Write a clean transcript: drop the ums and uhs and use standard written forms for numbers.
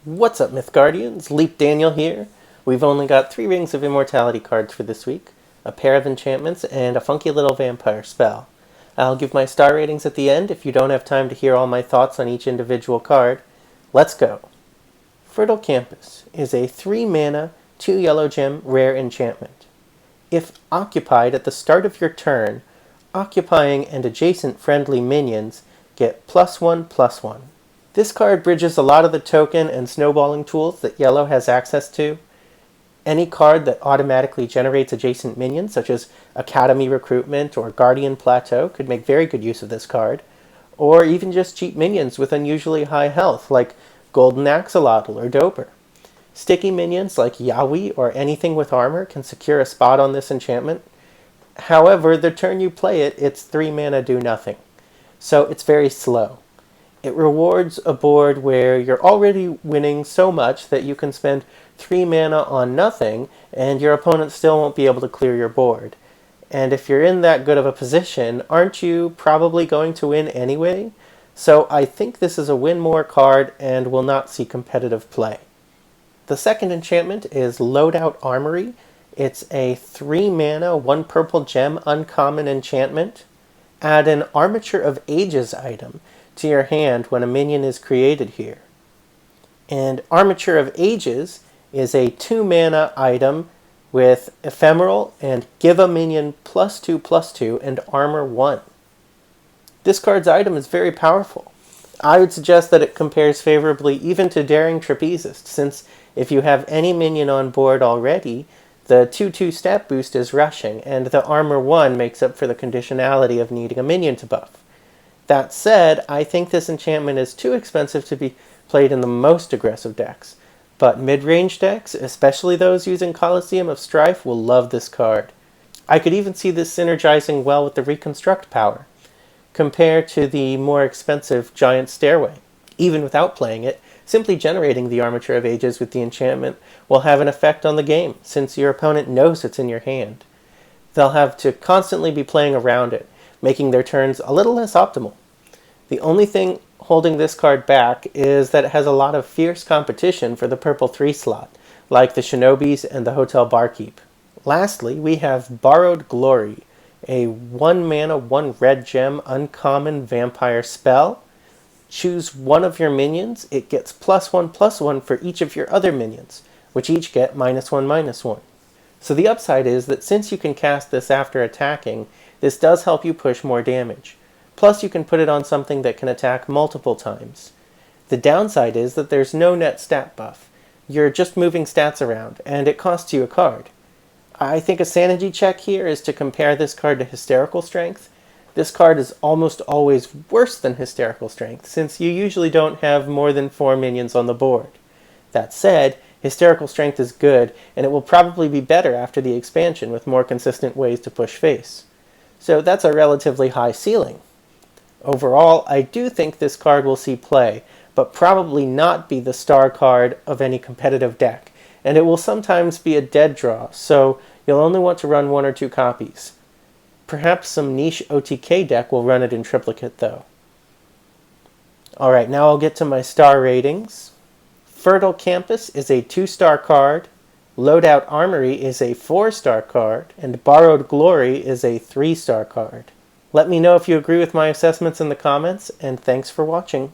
What's up, Mythguardians? Leap Daniel here. We've only got 3 Rings of Immortality cards for this week, a pair of enchantments, and a funky little vampire spell. I'll give my star ratings at the end if you don't have time to hear all my thoughts on each individual card. Let's go. Fertile Campus is a 3-mana, 2 yellow gem rare enchantment. If occupied at the start of your turn, occupying and adjacent friendly minions get +1/+1. This card bridges a lot of the token and snowballing tools that yellow has access to. Any card that automatically generates adjacent minions, such as Academy Recruitment or Guardian Plateau, could make very good use of this card. Or even just cheap minions with unusually high health, like Golden Axolotl or Doper. Sticky minions like Yaoi or anything with armor can secure a spot on this enchantment. However, the turn you play it, it's 3 mana do nothing. So it's very slow. It rewards a board where you're already winning so much that you can spend 3 mana on nothing and your opponent still won't be able to clear your board. And if you're in that good of a position, aren't you probably going to win anyway? So I think this is a win more card and will not see competitive play. The second enchantment is Loadout Armory. It's a 3 mana, 1 purple gem uncommon enchantment. Add an Armature of Ages item to your hand when a minion is created here. And Armature of Ages is a 2 mana item with Ephemeral and give a minion +2/+2 and armor 1. This card's item is very powerful. I would suggest that it compares favorably even to Daring Trapezist, since if you have any minion on board already, the 2/2 stat boost is rushing, and the armor 1 makes up for the conditionality of needing a minion to buff. That said, I think this enchantment is too expensive to be played in the most aggressive decks, but mid-range decks, especially those using Colosseum of Strife, will love this card. I could even see this synergizing well with the Reconstruct power, compared to the more expensive Giant Stairway. Even without playing it, simply generating the Armature of Ages with the enchantment will have an effect on the game, since your opponent knows it's in your hand. They'll have to constantly be playing around it, making their turns a little less optimal. The only thing holding this card back is that it has a lot of fierce competition for the purple 3 slot, like the Shinobis and the Hotel Barkeep. Lastly, we have Borrowed Glory, a 1 mana, 1 red gem uncommon vampire spell. Choose one of your minions, it gets +1/+1 for each of your other minions, which each get -1/-1. So the upside is that since you can cast this after attacking, this does help you push more damage. Plus you can put it on something that can attack multiple times. The downside is that there's no net stat buff. You're just moving stats around, and it costs you a card. I think a sanity check here is to compare this card to Hysterical Strength. This card is almost always worse than Hysterical Strength, since you usually don't have more than 4 minions on the board. That said, Hysterical Strength is good, and it will probably be better after the expansion with more consistent ways to push face. So that's a relatively high ceiling. Overall, I do think this card will see play, but probably not be the star card of any competitive deck, and it will sometimes be a dead draw, so you'll only want to run 1 or 2 copies. Perhaps some niche OTK deck will run it in triplicate, though. Alright, now I'll get to my star ratings. Fertile Campus is a 2-star card, Loadout Armory is a 4-star card, and Borrowed Glory is a 3-star card. Let me know if you agree with my assessments in the comments, and thanks for watching.